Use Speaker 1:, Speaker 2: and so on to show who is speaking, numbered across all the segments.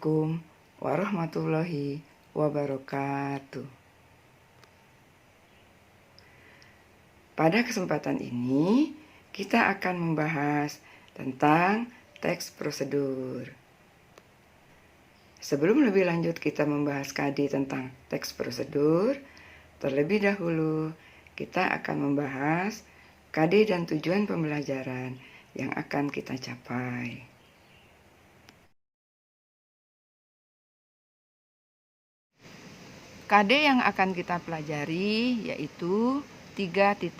Speaker 1: Assalamualaikum warahmatullahi wabarakatuh. Pada kesempatan ini, kita akan membahas tentang teks prosedur. Sebelum lebih lanjut kita membahas KD tentang teks prosedur, terlebih dahulu kita akan membahas KD dan tujuan pembelajaran yang akan kita capai. KD yang akan kita pelajari yaitu 3.1.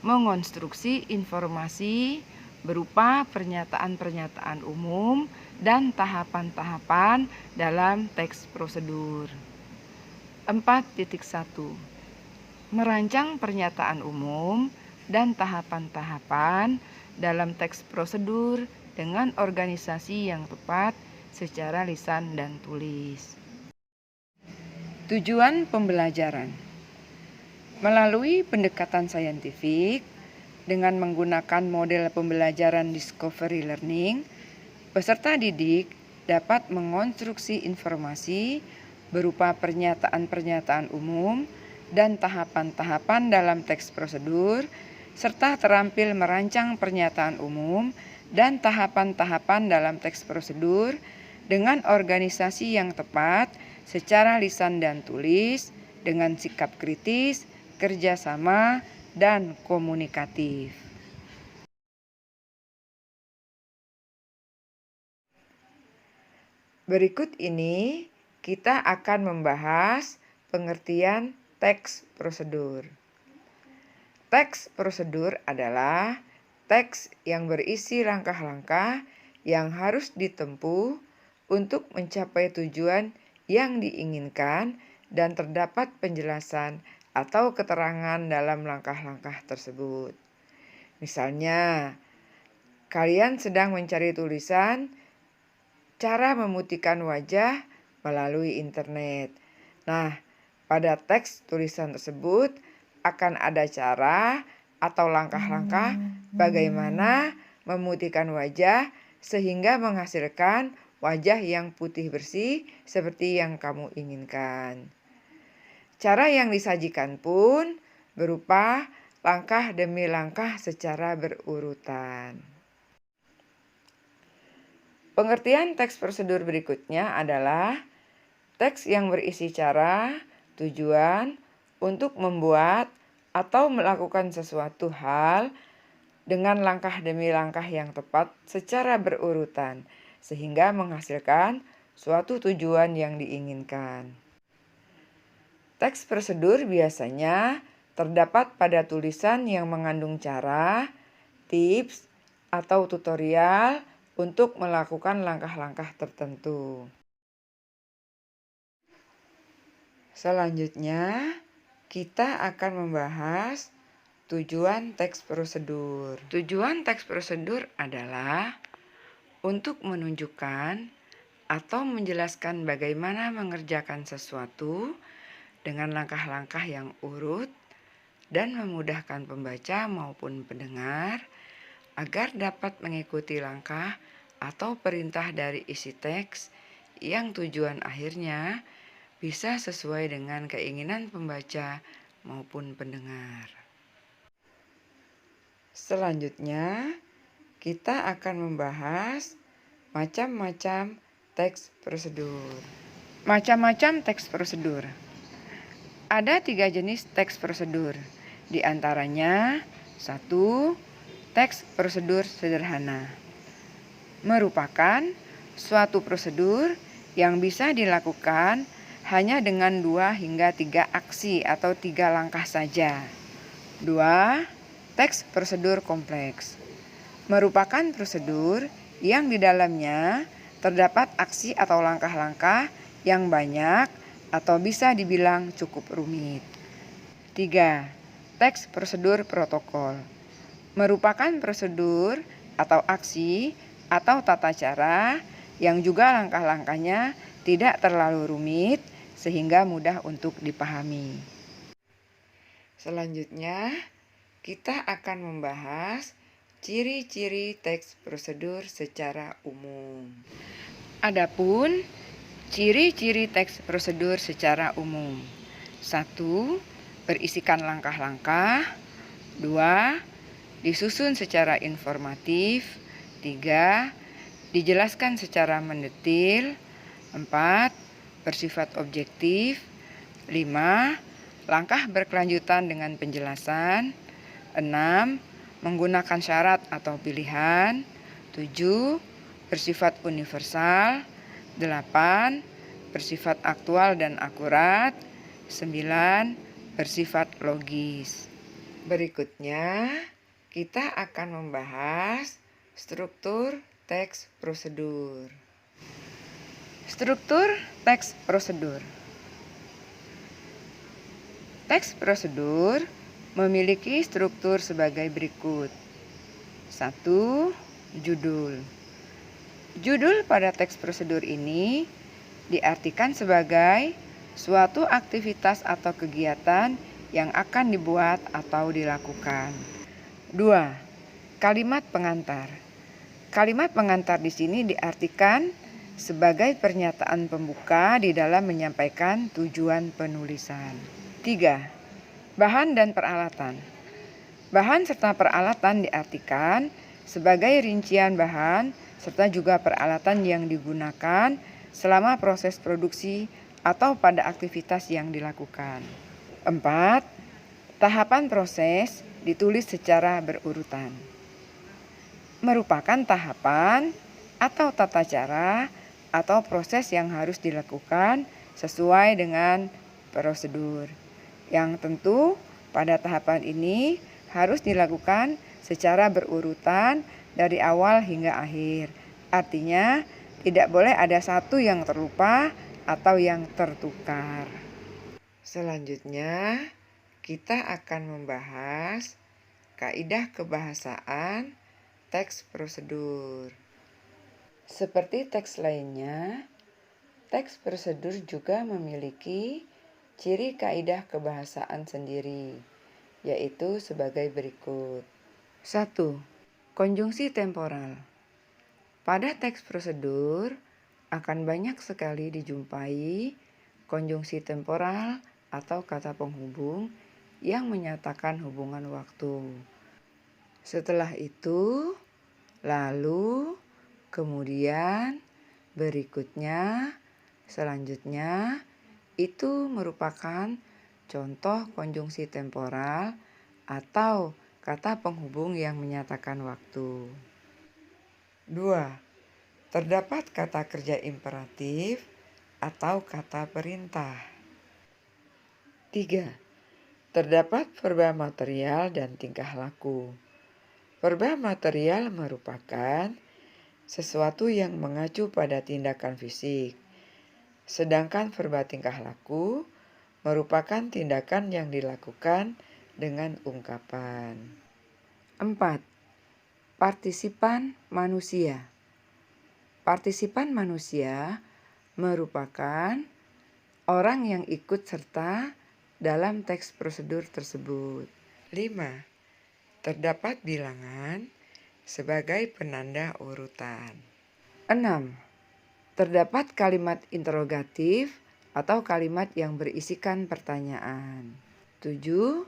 Speaker 1: Mengonstruksi informasi berupa pernyataan-pernyataan umum dan tahapan-tahapan dalam teks prosedur. 4.1. Merancang pernyataan umum dan tahapan-tahapan dalam teks prosedur dengan organisasi yang tepat secara lisan dan tulis. Tujuan pembelajaran. Melalui pendekatan saintifik dengan menggunakan model pembelajaran discovery learning, peserta didik dapat mengonstruksi informasi berupa pernyataan-pernyataan umum dan tahapan-tahapan dalam teks prosedur, serta terampil merancang pernyataan umum dan tahapan-tahapan dalam teks prosedur dengan organisasi yang tepat secara lisan dan tulis, dengan sikap kritis, kerjasama, dan komunikatif. Berikut ini kita akan membahas pengertian teks prosedur. Teks prosedur adalah teks yang berisi langkah-langkah yang harus ditempuh untuk mencapai tujuan yang diinginkan dan terdapat penjelasan atau keterangan dalam langkah-langkah tersebut. Misalnya, kalian sedang mencari tulisan cara memutihkan wajah melalui internet. Nah, pada teks tulisan tersebut akan ada cara atau langkah-langkah bagaimana memutihkan wajah sehingga menghasilkan wajah yang putih bersih seperti yang kamu inginkan. Cara yang disajikan pun berupa langkah demi langkah secara berurutan. Pengertian teks prosedur berikutnya adalah teks yang berisi cara, tujuan untuk membuat atau melakukan sesuatu hal dengan langkah demi langkah yang tepat secara berurutan, sehingga menghasilkan suatu tujuan yang diinginkan. Teks prosedur biasanya terdapat pada tulisan yang mengandung cara, tips, atau tutorial untuk melakukan langkah-langkah tertentu. Selanjutnya, kita akan membahas tujuan teks prosedur. Tujuan teks prosedur adalah untuk menunjukkan atau menjelaskan bagaimana mengerjakan sesuatu dengan langkah-langkah yang urut dan memudahkan pembaca maupun pendengar agar dapat mengikuti langkah atau perintah dari isi teks yang tujuan akhirnya bisa sesuai dengan keinginan pembaca maupun pendengar. Selanjutnya, kita akan membahas macam-macam teks prosedur. Macam-macam teks prosedur. Ada 3 jenis teks prosedur. Di antaranya, 1. Teks prosedur sederhana. Merupakan suatu prosedur yang bisa dilakukan hanya dengan 2 hingga 3 aksi atau 3 langkah saja. 2. Teks prosedur kompleks. Merupakan prosedur yang di dalamnya terdapat aksi atau langkah-langkah yang banyak atau bisa dibilang cukup rumit. 3. Teks prosedur protokol. Merupakan prosedur atau aksi atau tata cara yang juga langkah-langkahnya tidak terlalu rumit sehingga mudah untuk dipahami. Selanjutnya, kita akan membahas ciri-ciri teks prosedur secara umum. Adapun ciri-ciri teks prosedur secara umum. 1. Berisikan langkah-langkah. 2. Disusun secara informatif. 3. Dijelaskan secara mendetil. 4. Bersifat objektif. 5. Langkah berkelanjutan dengan penjelasan. 6. Menggunakan syarat atau pilihan. 7. Bersifat universal. 8. Bersifat aktual dan akurat. 9. Bersifat logis. Berikutnya, kita akan membahas struktur teks prosedur. Struktur teks prosedur. Teks prosedur memiliki struktur sebagai berikut. 1. Judul. Judul pada teks prosedur ini diartikan sebagai suatu aktivitas atau kegiatan yang akan dibuat atau dilakukan. 2. Kalimat pengantar. Kalimat pengantar di sini diartikan sebagai pernyataan pembuka di dalam menyampaikan tujuan penulisan. 3. Bahan dan peralatan. Bahan serta peralatan diartikan sebagai rincian bahan serta juga peralatan yang digunakan selama proses produksi atau pada aktivitas yang dilakukan. 4. Tahapan proses ditulis secara berurutan. Merupakan tahapan atau tata cara atau proses yang harus dilakukan sesuai dengan prosedur. Yang tentu pada tahapan ini harus dilakukan secara berurutan dari awal hingga akhir. Artinya, tidak boleh ada satu yang terlupa atau yang tertukar. Selanjutnya, kita akan membahas kaidah kebahasaan teks prosedur. Seperti teks lainnya, teks prosedur juga memiliki ciri kaidah kebahasaan sendiri, yaitu sebagai berikut. 1. Konjungsi temporal. Pada teks prosedur akan banyak sekali dijumpai konjungsi temporal atau kata penghubung yang menyatakan hubungan waktu. Setelah itu, lalu, kemudian, berikutnya, selanjutnya, itu merupakan contoh konjungsi temporal atau kata penghubung yang menyatakan waktu. 2. Terdapat kata kerja imperatif atau kata perintah. 3. Terdapat verba material dan tingkah laku. Verba material merupakan sesuatu yang mengacu pada tindakan fisik, sedangkan verba tingkah laku merupakan tindakan yang dilakukan dengan ungkapan. 4. Partisipan manusia. Partisipan manusia merupakan orang yang ikut serta dalam teks prosedur tersebut. 5. Terdapat bilangan sebagai penanda urutan. 6. Terdapat kalimat interrogatif atau kalimat yang berisikan pertanyaan. 7.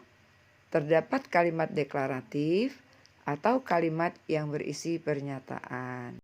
Speaker 1: Terdapat kalimat deklaratif atau kalimat yang berisi pernyataan.